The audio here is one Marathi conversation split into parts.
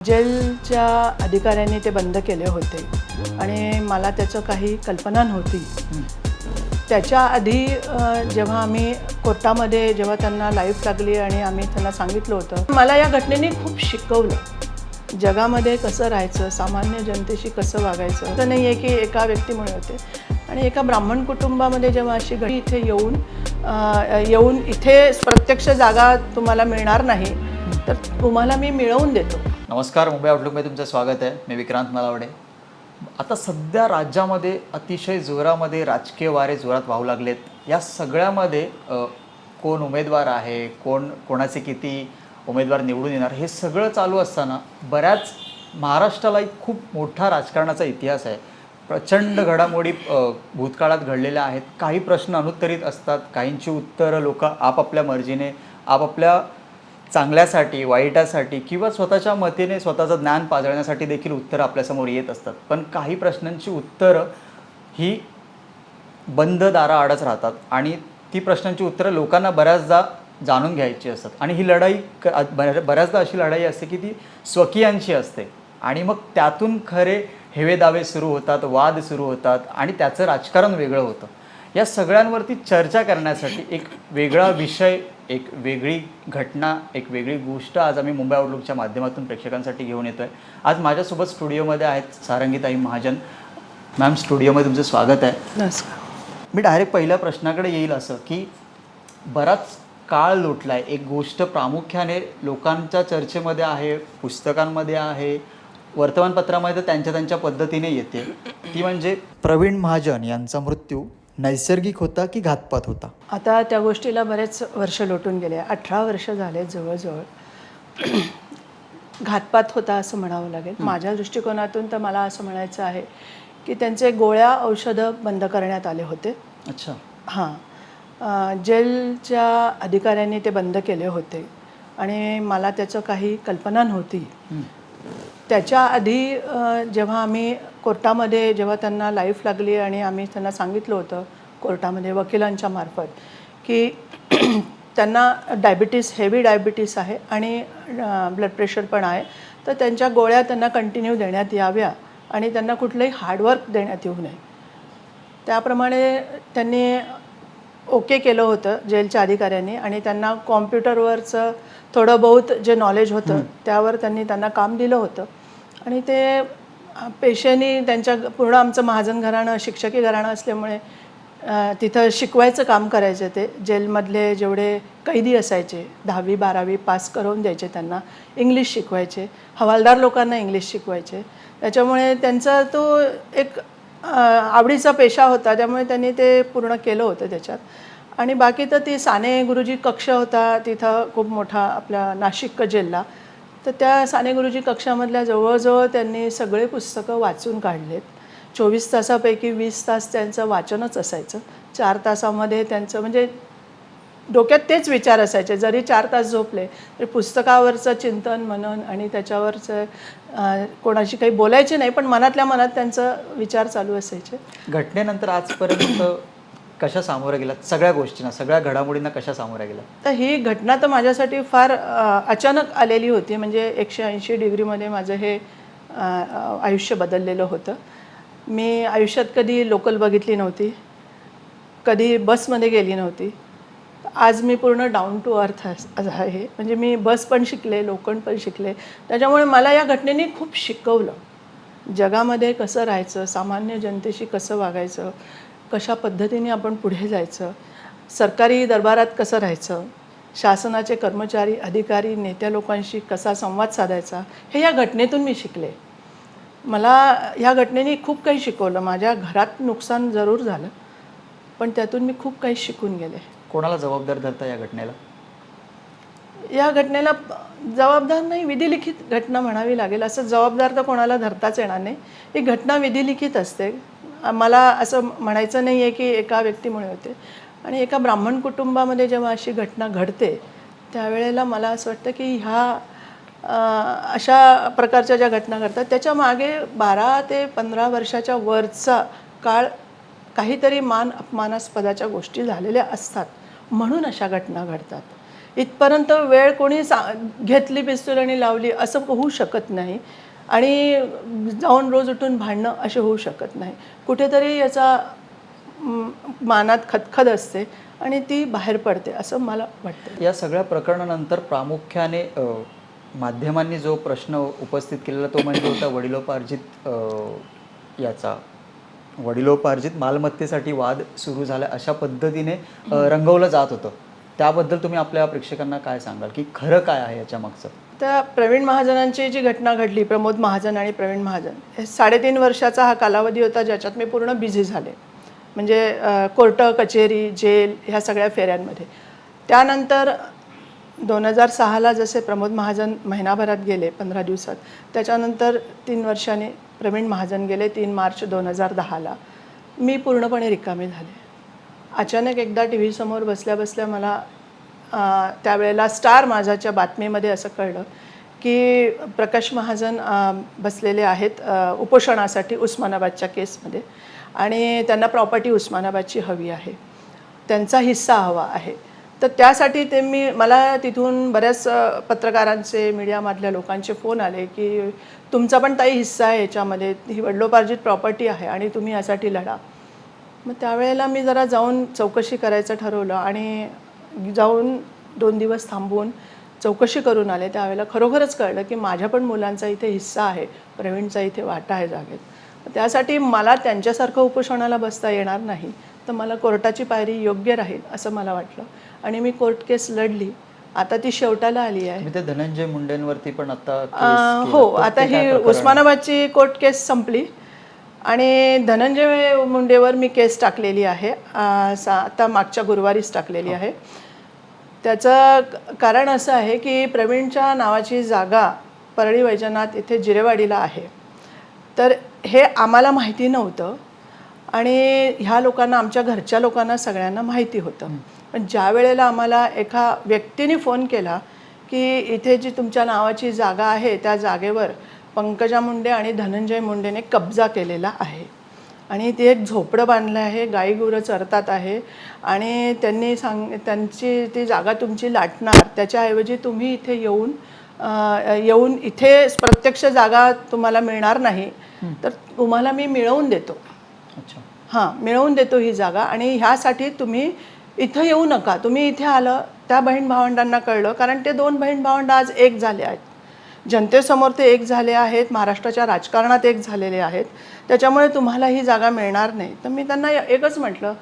जेलच्या अधिकाऱ्यांनी ते बंद केले होते आणि मला त्याचं काही कल्पना नव्हती. त्याच्या आधी जेव्हा आम्ही कोर्टामध्ये जेव्हा त्यांना लाईफ लागली आणि आम्ही त्यांना सांगितलं होतं, मला या घटनेने खूप शिकवलं. जगामध्ये कसं राहायचं, सामान्य जनतेशी कसं वागायचं. असं नाही आहे की एका व्यक्तीमुळे होते. आणि एका ब्राह्मण कुटुंबामध्ये जेव्हा अशी घडी इथे येऊन इथे प्रत्यक्ष जागा तुम्हाला मिळणार नाही, तर तुम्हाला मी मिळवून देतो. नमस्कार, मुंबई आउटलुकमध्ये तुमचं स्वागत आहे. मी विक्रांत मलावडे. आता सध्या राज्यामध्ये अतिशय जोरामध्ये राजकीय वारे जोरात वाहू लागलेत. या सगळ्यामध्ये कोण उमेदवार आहे, कोणाचे किती उमेदवार निवडून येणार, हे सगळं चालू असताना बऱ्याच महाराष्ट्राला एक खूप मोठा राजकारणाचा इतिहास आहे. प्रचंड घडामोडी भूतकाळात घडलेल्या आहेत. काही प्रश्न अनुत्तरित असतात, काहींची उत्तरं लोक आपापल्या मर्जीने, आपापल्या चांगल्यासाठी, वाईटासाठी किंवा स्वतःच्या मतीने स्वतःचं ज्ञान पाजळण्यासाठी देखील उत्तरं आपल्यासमोर येत असतात. पण काही प्रश्नांची उत्तरं ही बंद दाराआडच राहतात आणि ती प्रश्नांची उत्तरं लोकांना बऱ्याचदा जाणून घ्यायची असतात. आणि ही लढाई बऱ्याचदा अशी लढाई असते की ती स्वकीयांची असते आणि मग त्यातून खरे हेवेदावे सुरू होतात, वाद सुरू होतात आणि त्याचं राजकारण वेगळं होतं. या सगळ्यांवरती चर्चा करण्यासाठी एक वेगळा विषय, एक वेगळी घटना, एक वेगळी गोष्ट आज आम्ही मुंबई आउटलुकच्या माध्यमातून प्रेक्षकांसाठी घेऊन येतो आहे. आज माझ्यासोबत स्टुडिओमध्ये आहेत सारंगीताई महाजन. मॅम, स्टुडिओमध्ये तुमचं स्वागत आहे. नमस्कार. मी डायरेक्ट पहिल्या प्रश्नाकडे येईल, असं की बराच काळ लोटला आहे. एक गोष्ट प्रामुख्याने लोकांच्या चर्चेमध्ये आहे, पुस्तकांमध्ये आहे, वर्तमानपत्रामध्ये त्यांच्या पद्धतीने येते, ती म्हणजे प्रवीण महाजन यांचा मृत्यू नैसर्गिक होता की घातपात होता? आता त्या गोष्टीला बरेच वर्ष लोटून गेले. 18 वर्ष झाले जवळजवळ. घातपात होता असं म्हणावं लागेल. माझ्या दृष्टिकोनातून तर मला असं म्हणायचं आहे की त्यांचे गोळ्या औषधं बंद करण्यात आले होते. अच्छा. हां, जेलच्या अधिकाऱ्यांनी ते बंद केले होते आणि मला त्याचं काही कल्पना नव्हती. त्याच्या आधी जेव्हा आम्ही कोर्टामध्ये जेव्हा त्यांना लाईफ लागली आणि आम्ही त्यांना सांगितलं होतं कोर्टामध्ये वकिलांच्या मार्फत की त्यांना डायबिटीस, हेवी डायबिटीस आहे आणि ब्लड प्रेशर पण आहे, तर त्यांच्या गोळ्या त्यांना कंटिन्यू देण्यात याव्या आणि त्यांना कुठलंही हार्डवर्क देण्यात येऊ नये. त्याप्रमाणे त्यांनी ओके केलं होतं जेलच्या अधिकाऱ्यांनी आणि त्यांना कॉम्प्युटरवरचं थोडं बहुत जे नॉलेज होतं त्यावर त्यांना काम दिलं होतं. आणि ते पेशेने त्यांच्या पूर्ण आमचं महाजन घराणं शिक्षकी घराणं असल्यामुळे तिथं शिकवायचं काम करायचे. ते जेलमधले जेवढे कैदी असायचे 10वी 12वी पास करून द्यायचे, त्यांना इंग्लिश शिकवायचे, हवालदार लोकांना इंग्लिश शिकवायचे. त्याच्यामुळे त्यांचा तो एक आवडीचा पेशा होता, त्यामुळे त्यांनी ते पूर्ण केलं होतं त्याच्यात. आणि बाकी तर ती साने गुरुजी कक्ष होता तिथं खूप मोठा आपल्या नाशिक जेलला, तर त्या साने गुरुजी कक्षामधल्या जवळजवळ त्यांनी सगळे पुस्तकं वाचून काढलेत. 24 तासापैकी 20 तास त्यांचं वाचनच असायचं. 4 तासामध्ये त्यांचं म्हणजे डोक्यात तेच विचार असायचे. जरी 4 तास झोपले तरी पुस्तकावरचं चिंतन, मनन आणि त्याच्यावरचं कोणाशी काही बोलायचे नाही, पण मनातल्या मनात त्यांचं विचार चालू असायचे. घटनेनंतर आजपर्यंत कशा सामोरं गेलात? सगळ्या गोष्टींना, सगळ्या घडामोडींना कशा सामोऱ्या गेला? तर ही घटना तर माझ्यासाठी फार अचानक आलेली होती. म्हणजे 180 डिग्रीमध्ये माझं हे आयुष्य बदललेलं होतं. मी आयुष्यात कधी लोकल बघितली नव्हती, कधी बसमध्ये गेली नव्हती. आज मी पूर्ण डाऊन टू अर्थ आहे. म्हणजे मी बस पण शिकले, लोकल पण शिकले. त्याच्यामुळे मला या घटनेने खूप शिकवलं. जगामध्ये कसं राहायचं, सामान्य जनतेशी कसं वागायचं, कशा पद्धतीने आपण पुढे जायचं, सरकारी दरबारात कसं राहायचं, शासनाचे कर्मचारी, अधिकारी, नेत्या लोकांशी कसा संवाद साधायचा, हे या घटनेतून मी शिकले. मला ह्या घटनेने खूप काही शिकवलं. माझ्या घरात नुकसान जरूर झालं, पण त्यातून मी खूप काही शिकून गेले. कोणाला जबाबदार धरता या घटनेला? या घटनेला जबाबदार नाही, विधिलिखित घटना म्हणावी लागेल. असं जबाबदार तर कोणाला धरताच येणार नाही. ही घटना विधिलिखित असते. मला असं म्हणायचं नाही आहे की एका व्यक्तीमुळे होते. आणि एका ब्राह्मण कुटुंबामध्ये जेव्हा अशी घटना घडते त्यावेळेला मला असं वाटतं की अशा प्रकारच्या ज्या घटना घडतात त्याच्या मागे 12 ते 15 वर्षाच्या वरचा काळ काहीतरी मान अपमानास्पदाच्या गोष्टी झालेल्या असतात, म्हणून अशा घटना घडतात. इथपर्यंत वेळ कोणी घेतली पिस्तूल आणि लावली असं होऊ शकत नाही. आणि जाऊन रोज उठून भांडणं असे होऊ शकत नाही. कुठेतरी याचा मानात खदखद असते आणि ती बाहेर पडते असं मला वाटतं. या सगळ्या प्रकरणानंतर प्रामुख्याने माध्यमांनी जो प्रश्न उपस्थित केलेला तो म्हणजे होता वडिलोपार्जित मालमत्तेसाठी वाद सुरू झाला अशा पद्धतीने रंगवलं जात होतं. त्याबद्दल तुम्ही आपल्या प्रेक्षकांना काय सांगाल की खरं काय आहे याच्या मागचं? त्या प्रवीण महाजनांची जी घटना घडली, प्रमोद महाजन आणि प्रवीण महाजन, हे 3.5 वर्षाचा हा कालावधी होता ज्याच्यात मी पूर्ण बिझी झाले. म्हणजे कोर्ट, कचेरी, जेल ह्या सगळ्या फेऱ्यांमध्ये. त्यानंतर 2006ला जसे प्रमोद महाजन महिनाभरात गेले, 15 दिवसात, त्याच्यानंतर 3 वर्षांनी प्रवीण महाजन गेले 3 मार्च 2010ला. मी पूर्णपणे रिकामी झाले. अचानक एकदा टी व्ही समोर बसल्या बसल्या मला त्यावेळेला स्टार माझाच्या बातमीमध्ये असं कळलं की प्रकाश महाजन बसलेले आहेत उपोषणासाठी उस्मानाबादच्या केसमध्ये आणि त्यांना प्रॉपर्टी उस्मानाबादची हवी आहे, त्यांचा हिस्सा हवा आहे. तर त्यासाठी मला तिथून बऱ्याच पत्रकारांचे, मीडियामधल्या लोकांचे फोन आले की तुमचा पण ताई हिस्सा आहे याच्यामध्ये, ही वडिलोपार्जित प्रॉपर्टी आहे आणि तुम्ही यासाठी लढा. मग त्यावेळेला मी जरा जाऊन चौकशी करायचं ठरवलं आणि जाऊन 2 दिवस थांबून चौकशी करून आले. त्यावेळेला खरोखरच कळलं की माझ्या पण मुलांचा इथे हिस्सा आहे, प्रवीणचा इथे वाटा आहे जागेत. त्यासाठी मला त्यांच्यासारखं उपोषणाला बसता येणार नाही, तर मला कोर्टाची पायरी योग्य राहील असं मला वाटलं आणि मी कोर्ट केस लढली. आता ती शेवटाला आली आहे. ते धनंजय मुंडेंवरती पण आता हो, आता ही उस्मानाबादची कोर्ट केस संपली आणि धनंजय मुंडेवर मी केस टाकलेली आहे. आता मागच्या गुरुवारीच टाकलेली आहे. त्याचं कारण असं आहे की प्रवीणच्या नावाची जागा परळी वैजनाथ इथे जिरेवाडीला आहे. तर हे आम्हाला माहिती नव्हतं आणि ह्या लोकांना, आमच्या घरच्या लोकांना सगळ्यांना माहिती होतं. पण ज्या वेळेला आम्हाला एका व्यक्तीने फोन केला की इथे जी तुमच्या नावाची जागा आहे त्या जागेवर पंकजा मुंडे आणि धनंजय मुंडेने कब्जा केलेला आहे आणि ते एक झोपडं बांधलं आहे, गाई गुरं चरतात आहे आणि त्यांची ती जागा तुमची लाटणार, त्याच्याऐवजी तुम्ही इथे येऊन इथे प्रत्यक्ष जागा तुम्हाला मिळणार नाही, तर तुम्हाला मी मिळवून देतो. अच्छा, हां, मिळवून देतो ही जागा आणि ह्यासाठी तुम्ही इथं येऊ नका. तुम्ही इथे आलं, त्या बहीण भावंडांना कळलं, कारण ते 2 बहीण भावंड आज एक झाले आहेत. जनतेसमोर ते एक झाले आहेत, महाराष्ट्राच्या राजकारणात एक झालेले आहेत. त्याच्यामुळे तुम्हाला ही जागा मिळणार नाही. तर मी त्यांना एकच म्हटलं,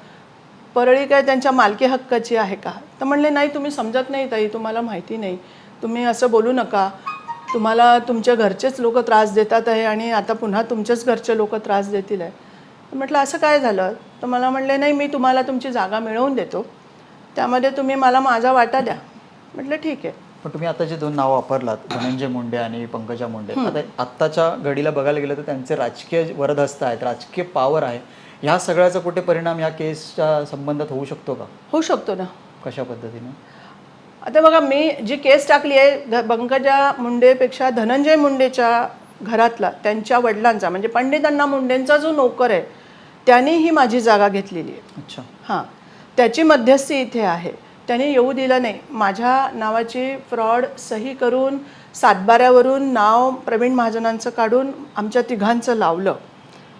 परळी काय त्यांच्या मालकी हक्काची आहे का? तर म्हणले नाही, तुम्ही समजत नाही ताई, तुम्हाला माहिती नाही, तुम्ही असं बोलू नका, तुम्हाला तुमच्या घरचेच लोक त्रास देतात आहे आणि आता पुन्हा तुमचेच घरचे लोक त्रास देतील आहे. तर म्हटलं असं काय झालं? तर मला म्हणले नाही, मी तुम्हाला तुमची जागा मिळवून देतो, त्यामध्ये तुम्ही मला माझा वाटा द्या. म्हटलं ठीक आहे. पण तुम्ही आता जे 2 नावं वापरलात, धनंजय मुंडे आणि पंकजा मुंडे, आता आत्ताच्या घडीला बघायला गेलं तर त्यांचे राजकीय वरदहस्त आहेत, राजकीय पॉवर आहे. ह्या सगळ्याचा कुठे परिणाम या केसच्या संबंधात होऊ शकतो का? होऊ शकतो ना. कशा पद्धतीने? आता बघा, मी जी केस टाकली आहे पंकजा मुंडेपेक्षा धनंजय मुंडेच्या घरातला, त्यांच्या वडिलांचा म्हणजे पंडित अण्णा मुंडेंचा जो नोकर आहे त्यांनी ही माझी जागा घेतलेली आहे. अच्छा, हां, त्याची मध्यस्थी इथे आहे. त्याने येऊ दिलं नाही. माझ्या नावाची फ्रॉड सही करून 7/12वरून नाव प्रवीण महाजनांचं काढून आमच्या तिघांचं लावलं.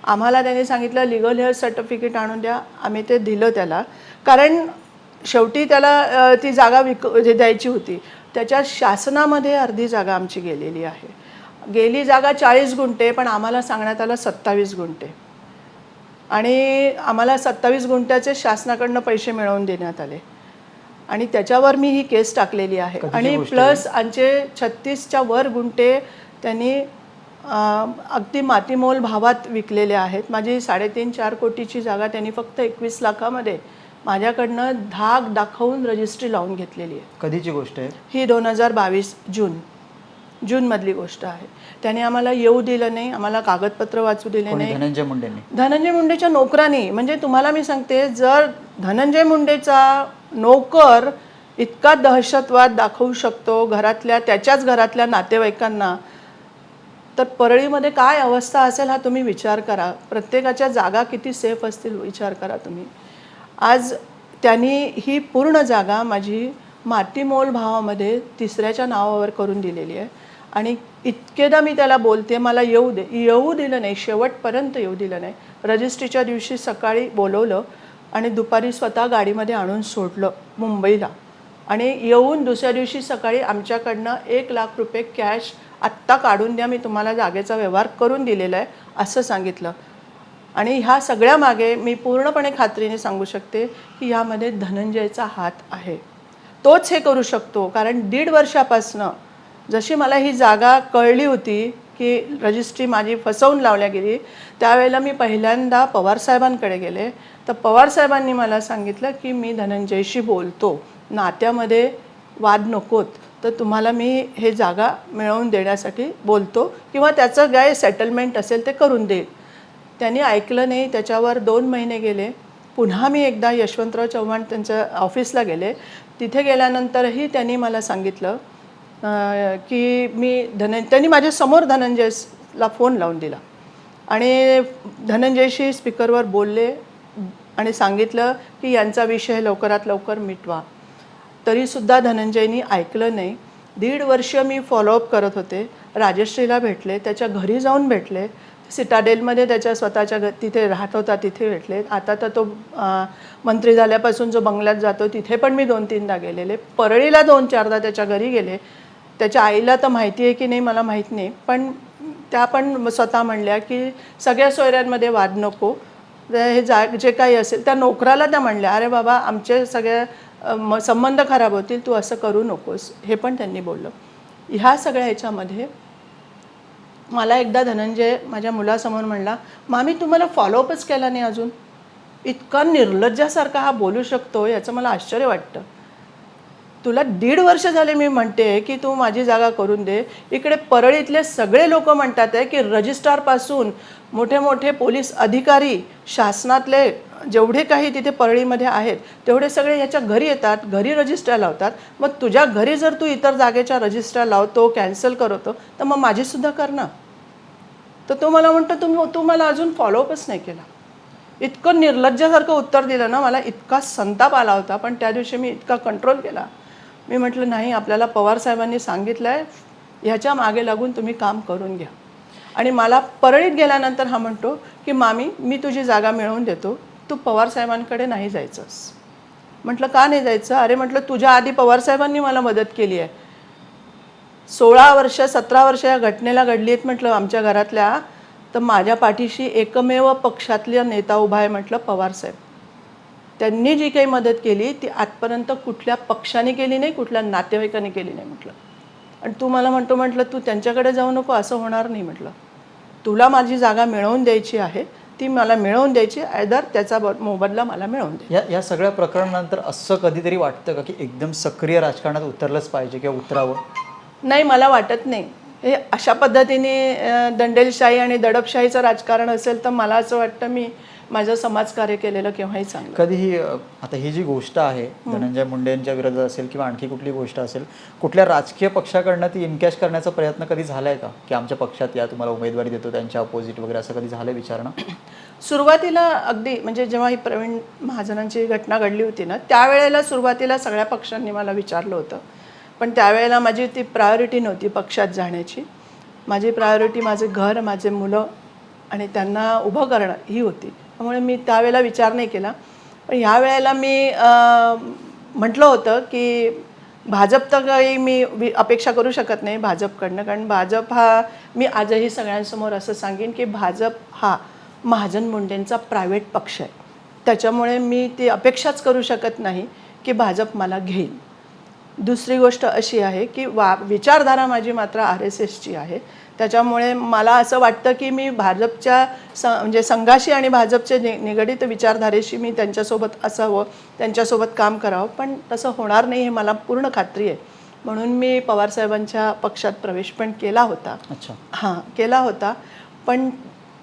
आम्हाला त्याने सांगितलं लिगल हेअर सर्टिफिकेट आणून द्या. आम्ही ते दिलं त्याला, कारण शेवटी त्याला ती जागा द्यायची होती. त्याच्या शासनामध्ये अर्धी जागा आमची गेलेली आहे. गेली जागा 40 गुंठे, पण आम्हाला सांगण्यात आलं 27 गुंठे आणि आम्हाला 27 गुंठ्याचे शासनाकडनं पैसे मिळवून देण्यात आले आणि त्याच्यावर मी ही केस टाकलेली आहे. आणि प्लस आमचे 36च्या वर गुंठे त्यांनी अगदी मातीमोल भावात विकलेले आहेत. माझी 3.5-4 कोटीची जागा त्यांनी फक्त 21 लाखामध्ये माझ्याकडनं धाक दाखवून रजिस्ट्री लावून घेतलेली आहे. कधीची गोष्ट आहे ही? 2022 जूनमधली गोष्ट आहे. त्याने आम्हाला येऊ दिलं नाही, आम्हाला कागदपत्र वाचू दिले नाही. धनंजय मुंडेंनी? धनंजय मुंडेच्या नोकरांनी. म्हणजे तुम्हाला मी सांगते, जर धनंजय मुंडेचा नोकर इतका दहशतवाद दाखवू शकतो त्याच्याच घरातल्या नातेवाईकांना, तर परळीमध्ये काय अवस्था असेल हा तुम्ही विचार करा. प्रत्येकाच्या जागा किती सेफ असतील विचार करा तुम्ही. आज त्यांनी ही पूर्ण जागा माझी मातीमोल भावामध्ये तिसऱ्याच्या नावावर करून दिलेली आहे. आणि इतकेदा मी त्याला बोलते मला येऊ दिलं नाही, शेवटपर्यंत येऊ दिलं नाही. रजिस्ट्रीच्या दिवशी सकाळी बोलवलं आणि दुपारी स्वतः गाडीमध्ये आणून सोडलं मुंबईला. आणि येऊन दुसऱ्या दिवशी सकाळी आमच्याकडनं 1,00,000 रुपये कॅश आत्ता काढून द्या, मी तुम्हाला जागेचा व्यवहार करून दिलेला आहे असं सांगितलं. आणि ह्या सगळ्यामागे मी पूर्णपणे खात्रीने सांगू शकते की ह्यामध्ये धनंजयचा हात आहे. तोच हे करू शकतो. कारण 1.5 वर्षापासनं जशी मला ही जागा कळली होती की रजिस्ट्री माझी फसवून लावल्या गेली, त्यावेळेला मी पहिल्यांदा पवारसाहेबांकडे गेले. तर पवारसाहेबांनी मला सांगितलं की मी धनंजयशी बोलतो, नात्यामध्ये वाद नकोत, तर तुम्हाला मी हे जागा मिळवून देण्यासाठी बोलतो किंवा त्याचं काय सेटलमेंट असेल ते करून देईल. त्यांनी ऐकलं नाही. त्याच्यावर 2 महिने गेले. पुन्हा मी एकदा यशवंतराव चव्हाण त्यांच्या ऑफिसला गेले. तिथे गेल्यानंतरही त्यांनी मला सांगितलं की त्यांनी माझ्यासमोर धनंजयला फोन लावून दिला आणि धनंजयशी स्पीकरवर बोलले आणि सांगितलं की यांचा विषय लवकरात लवकर मिटवा. तरीसुद्धा धनंजयनी ऐकलं नाही. 1.5 वर्ष मी फॉलोअप करत होते. राजश्रीला भेटले, त्याच्या घरी जाऊन भेटले, सिटाडेलमध्ये त्याच्या स्वतःच्या तिथे राहत होता तिथे भेटले. आता तर तो मंत्री झाल्यापासून जो बंगल्यात जातो तिथे पण मी 2-3दा गेलेले. परळीला 2-4दा त्याच्या घरी गेले. त्याच्या आईला तर माहिती आहे की नाही मला माहीत नाही, पण त्या पण स्वतः म्हणल्या की सगळ्या सोयऱ्यांमध्ये वाद नको, हे जे काही असेल. त्या नोकराला त्या म्हणल्या अरे बाबा आमचे सगळे संबंध खराब होतील, तू असं करू नकोस, हे पण त्यांनी बोललं. ह्या सगळ्या ह्याच्यामध्ये मला एकदा धनंजय माझ्या मुलासमोर म्हणला, मामी तुम्हाला फॉलोअपच केला नाही अजून, इतका निर्लज्जासारखा हा बोलू शकतो याचं मला आश्चर्य वाटतं. तुला 1.5 वर्ष झाले मी म्हणते की तू माझी जागा करून दे. इकडे परळीतले सगळे लोक म्हणतात आहे की रजिस्ट्रारपासून मोठे मोठे पोलीस अधिकारी, शासनातले जेवढे काही तिथे परळीमध्ये आहेत तेवढे सगळे याच्या घरी येतात, घरी रजिस्ट्रार लावतात. मग तुझ्या घरी जर तू इतर जागेच्या रजिस्ट्रार लावतो, कॅन्सल करतो, तर मग माझीसुद्धा कर ना. तर तो मला म्हणतो तू मला अजून फॉलोअपच नाही केला. इतकं निर्लज्जासारखं उत्तर दिलं ना, मला इतका संताप आला होता. पण त्या दिवशी मी इतका कंट्रोल केला. मी म्हटलं नाही, आपल्याला पवारसाहेबांनी सांगितलं आहे, ह्याच्या मागे लागून तुम्ही काम करून घ्या. आणि मला परळीत गेल्यानंतर हा म्हणतो की मामी मी तुझी जागा मिळवून देतो, तू पवारसाहेबांकडे नाही जायचंस. म्हटलं का नाही जायचं? अरे म्हटलं तुझ्या आधी पवारसाहेबांनी मला मदत केली आहे. 16 वर्ष 17 वर्ष या घटनेला घडली आहेत म्हटलं आमच्या घरातल्या, तर माझ्या पाठीशी एकमेव पक्षातला नेता उभा आहे म्हटलं पवारसाहेब. त्यांनी जी काही मदत केली ती आजपर्यंत कुठल्या पक्षाने केली नाही, कुठल्या नातेवाईकाने केली नाही म्हटलं. आणि तू मला म्हटलं तू त्यांच्याकडे जाऊ नको, असं होणार नाही म्हटलं. तुला माझी जागा मिळवून द्यायची आहे, ती मला मिळवून द्यायची, आयदर त्याचा मोबदला मला मिळवून दे. या सगळ्या प्रकरणानंतर असं कधीतरी वाटतं का की एकदम सक्रिय राजकारणात उतरलंच पाहिजे किंवा उतरावं? नाही, मला वाटत नाही. हे अशा पद्धतीने दंडेलशाही आणि दडपशाहीचं राजकारण असेल तर मला असं वाटतं मी माझं समाजकार्य केलेलं केव्हाही चांगलं. कधीही आता ही जी गोष्ट आहे धनंजय मुंडेंच्या विरोधात असेल किंवा आणखी कुठली गोष्ट असेल, कुठल्या राजकीय पक्षाकडनं ती इनकॅश करण्याचा प्रयत्न कधी झाला आहे का, की आमच्या पक्षात या तुम्हाला उमेदवारी देतो त्यांच्या अपोजिट वगैरे, असं कधी झालं विचारणं? सुरुवातीला अगदी म्हणजे जेव्हा ही प्रवीण महाजनांची घटना घडली होती ना, त्यावेळेला सुरुवातीला सगळ्या पक्षांनी मला विचारलं होतं. पण त्यावेळेला माझी ती प्रायोरिटी नव्हती पक्षात जाण्याची. माझी प्रायोरिटी माझे घर, माझे मुलं आणि त्यांना उभं करणं ही होती. त्यामुळे मी त्यावेळेला विचार नाही केला. पण ह्या वेळेला मी म्हटलं होतं की भाजप तर काही मी अपेक्षा करू शकत नाही भाजपकडनं. कारण भाजप हा, मी आजही सगळ्यांसमोर असं सांगेन की भाजप हा महाजन मुंडेंचा प्रायव्हेट पक्ष आहे. त्याच्यामुळे मी ती अपेक्षाच करू शकत नाही की भाजप मला घेईल. दुसरी गोष्ट अशी आहे की विचारधारा माझी मात्र RSSची आहे. त्याच्यामुळे मला असं वाटतं की मी भाजपच्या म्हणजे संघाशी आणि भाजपचे निगडित विचारधारेशी मी त्यांच्यासोबत असावं, त्यांच्यासोबत काम करावं. पण तसं होणार नाही हे मला पूर्ण खात्री आहे. म्हणून मी पवारसाहेबांच्या पक्षात प्रवेश पण केला होता. अच्छा. हां, केला होता. पण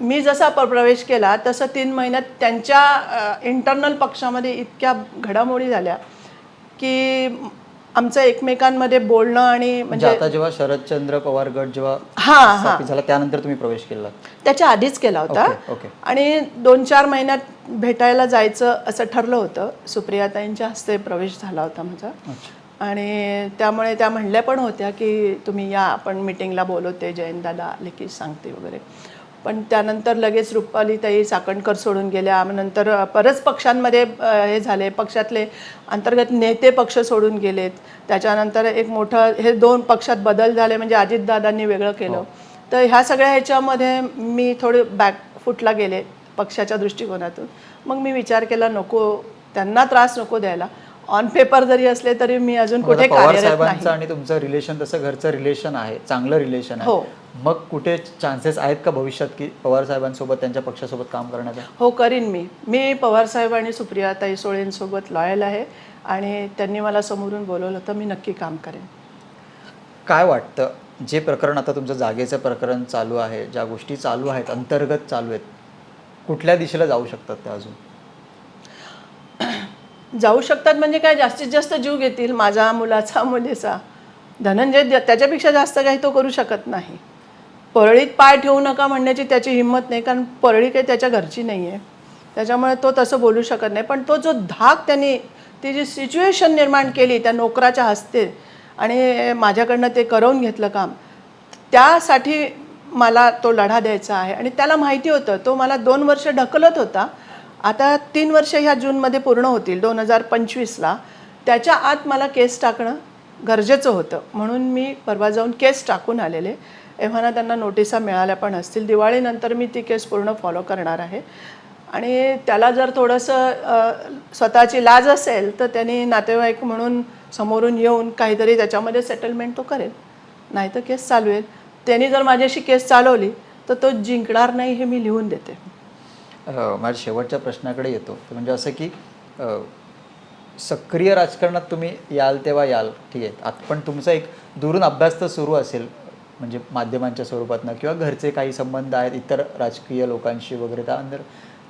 मी जसा प्रवेश केला तसं 3 महिन्यात त्यांच्या इंटरनल पक्षामध्ये इतक्या घडामोडी झाल्या की आमचं एकमेकांमध्ये बोलणं आणि म्हणजे आता जेव्हा शरदचंद्र पवार गट जेव्हा स्थापित झाला त्यानंतर तुम्ही प्रवेश केला? त्याच्या आधीच केला होता. आणि 2-4 महिन्यात भेटायला जायचं असं ठरलं होतं. सुप्रियाताईंच्या हस्ते प्रवेश झाला होता माझा. आणि त्यामुळे त्या म्हणल्या पण होत्या की तुम्ही या, आपण मिटिंगला बोलवते, जयंतदादा आले की सांगते वगैरे. पण त्यानंतर लगेच रुपालीताई चाकणकर सोडून गेल्या. मग नंतर बरंच पक्षांमध्ये हे झाले, पक्षातले अंतर्गत नेते पक्ष सोडून गेलेत. त्याच्यानंतर एक मोठं हे 2 पक्षात बदल झाले, म्हणजे अजितदादांनी वेगळं केलं. तर ह्या सगळ्या ह्याच्यामध्ये मी थोडे बॅकफुटला गेले पक्षाच्या दृष्टिकोनातून. मग मी विचार केला नको, त्यांना त्रास नको द्यायला. ऑन पेपर जरी असले तरी मी अजून कुठे पवार कार्यरत साहेबांचं नाही. आणि तुमचं रिलेशन तसं घरचं रिलेशन आहे, चांगलं रिलेशन आहे. हो. मग कुठे चान्सेस आहेत का भविष्यात की पवार साहेबांसोबत त्यांच्या पक्षासोबत काम करण्याचा? हो, करीन मी. मी पवारसाहेब आणि सुप्रियाताई सुळेंसोबत लॉयल आहे आणि त्यांनी मला समोरून बोलवलं तर मी नक्की काम करेन. काय वाटतं, जे प्रकरण आता तुमचं जागेचं प्रकरण चालू आहे, ज्या गोष्टी चालू आहेत, अंतर्गत चालू आहेत, कुठल्या दिशेला जाऊ शकतात त्या अजून? जाऊ शकतात म्हणजे काय, जास्तीत जास्त जीव घेतील माझा, मुलाचा, मुलीचा. धनंजय त्याच्यापेक्षा जास्त काही तो करू शकत नाही. परळीत पाय ठेवू नका म्हणण्याची त्याची हिंमत नाही, कारण परळी काही त्याच्या घरची नाही आहे. त्याच्यामुळे तो तसं बोलू शकत नाही. पण तो जो धाक त्यांनी, ती जी सिच्युएशन निर्माण केली त्या नोकराच्या हस्ते आणि माझ्याकडनं ते करवून घेतलं काम, त्यासाठी मला तो लढा द्यायचा आहे. आणि त्याला माहिती होतं, तो मला 2 वर्ष ढकलत होता. आता 3 वर्ष ह्या जूनमध्ये पूर्ण होतील 2025ला. त्याच्या आत मला केस टाकणं गरजेचं होतं, म्हणून मी परवा जाऊन केस टाकून आलेले. एव्हाना त्यांना नोटिसा मिळाल्या पण असतील. दिवाळीनंतर मी ती केस पूर्ण फॉलो करणार आहे. आणि त्याला जर थोडंसं स्वतःची लाज असेल तर त्यांनी नातेवाईक म्हणून समोरून येऊन काहीतरी त्याच्यामध्ये सेटलमेंट तो करेल, नाही तर केस चालवेल. त्यांनी जर माझ्याशी केस चालवली तर तो जिंकणार नाही, हे मी लिहून देते. माझ्या शेवटच्या प्रश्नाकडे येतो, ते म्हणजे असं की सक्रिय राजकारणात तुम्ही याल तेव्हा याल, ठीक आहे. आता पण तुमचा एक दुरून अभ्यास तर सुरू असेल, म्हणजे माध्यमांच्या स्वरूपातनं किंवा घरचे काही संबंध आहेत इतर राजकीय लोकांशी वगैरे. त्यानंतर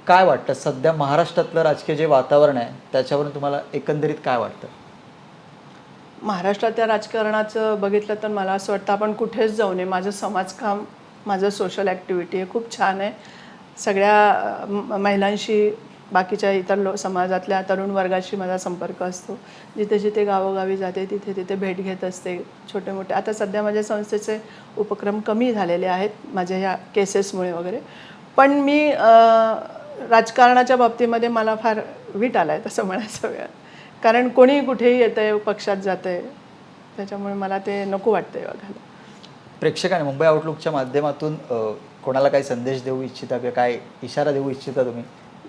काय वाटतं सध्या महाराष्ट्रातलं राजकीय जे वातावरण आहे त्याच्यावरून तुम्हाला एकंदरीत काय वाटतं? महाराष्ट्राच्या राजकारणाचं बघितलं तर मला असं वाटतं आपण कुठेच जाऊ नये. माझं समाजकाम, माझं सोशल ॲक्टिव्हिटी हे खूप छान आहे. सगळ्या महिलांशी, बाकीच्या इतर समाजातल्या तरुण वर्गाशी माझा संपर्क असतो. जिथे जिथे गावोगावी जाते तिथे तिथे भेट घेत असते. छोटे मोठे, आता सध्या माझ्या संस्थेचे उपक्रम कमी झालेले आहेत माझ्या ह्या केसेसमुळे वगैरे. पण मी राजकारणाच्या बाबतीमध्ये मला फार वीट आला आहे तसं म्हणायचं वेळ, कारण कोणी कुठेही येतं आहे, पक्षात जातं आहे. त्याच्यामुळे मला ते नको वाटतं आहे बघायला. प्रेक्षकांनी मुंबई आउटलुकच्या माध्यमातून कोणाला काही संदेश देऊ इच्छिता किंवा काय इशारा देऊ इच्छिता तुम्ही?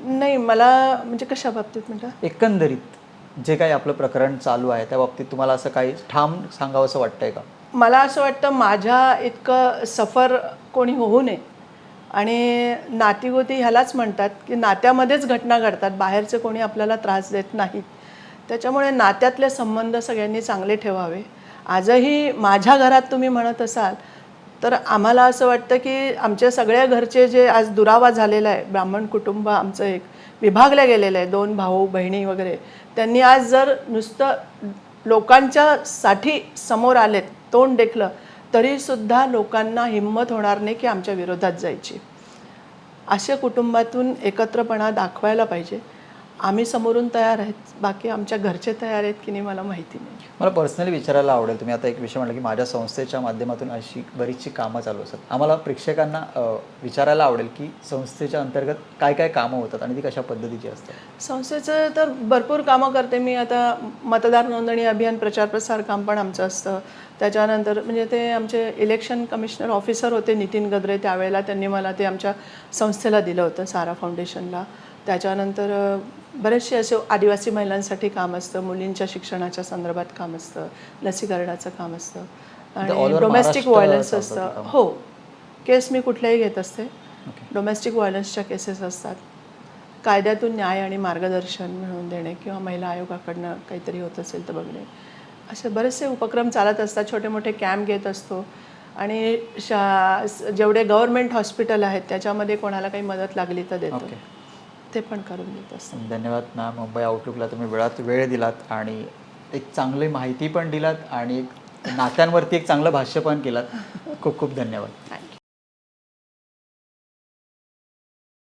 नाही, मला म्हणजे कशा बाबतीत म्हणता? एकंदरीत जे काही आपलं प्रकरण चालू आहे त्या बाबतीत तुम्हाला असं काही ठाम सांगावंसं वाटतंय का? मला असं वाटतं माझ्या इतकं सफर कोणी होऊ नये. आणि नातीगोती ह्यालाच म्हणतात की नात्यामध्येच घटना घडतात, बाहेरचे कोणी आपल्याला त्रास देत नाहीत. त्याच्यामुळे नात्यातले संबंध सगळ्यांनी चांगले ठेवावे. आजही माझ्या घरात तुम्ही म्हणत असाल तर आम्हाला असं वाटतं की आमच्या सगळ्या घरचे जे आज दुरावा झालेला आहे, ब्राह्मण कुटुंब आमचं एक विभागलं गेलेलं आहे, 2 भाऊ बहिणी वगैरे, त्यांनी आज जर नुसतं लोकांच्यासाठी समोर आलेत, तोंड देखलं, तरीसुद्धा लोकांना हिंमत होणार नाही की आमच्या विरोधात जायची. अशा कुटुंबातून एकत्रपणा दाखवायला पाहिजे. आम्ही समोरून तयार आहेत, बाकी आमच्या घरचे तयार आहेत की नाही मला माहिती नाही. मला पर्सनली विचारायला आवडेल, तुम्ही आता एक विषय म्हटलं की माझ्या संस्थेच्या माध्यमातून अशी बरीचशी कामं चालू असतात. आम्हाला प्रेक्षकांना विचारायला आवडेल की संस्थेच्या अंतर्गत काय काय कामं होतात आणि ती कशा पद्धतीची असतात? संस्थेचं तर भरपूर कामं करते मी. आता मतदार नोंदणी अभियान प्रचार प्रसार काम पण आमचं असतं. त्याच्यानंतर म्हणजे ते आमचे इलेक्शन कमिशनर ऑफिसर होते नितीन गद्रे, त्यावेळेला त्यांनी मला ते आमच्या संस्थेला दिलं होतं, सारा फाउंडेशनला. त्याच्यानंतर बरेचसे असे आदिवासी महिलांसाठी काम असतं, मुलींच्या शिक्षणाच्या संदर्भात काम असतं, लसीकरणाचं काम असतं आणि डोमेस्टिक व्हायलन्स असतं. हो, केस मी कुठल्याही घेत असते. डोमेस्टिक व्हायलन्सच्या केसेस असतात. कायद्यातून न्याय आणि मार्गदर्शन मिळवून देणे किंवा महिला आयोगाकडनं काहीतरी होत असेल तर बघणे, असे बरेचसे उपक्रम चालत असतात. छोटे मोठे कॅम्प घेत असतो आणि जेवढे गव्हर्नमेंट हॉस्पिटल आहेत त्याच्यामध्ये कोणाला काही मदत लागली तर देतो, ते पण करून देत असतो. धन्यवाद मॅम. मुंबई आउटलुकला तुम्ही वेळ दिलात आणि एक चांगली माहिती पण दिलात आणि नात्यांवरती एक चांगलं भाष्य पण केलात. खूप खूप धन्यवाद.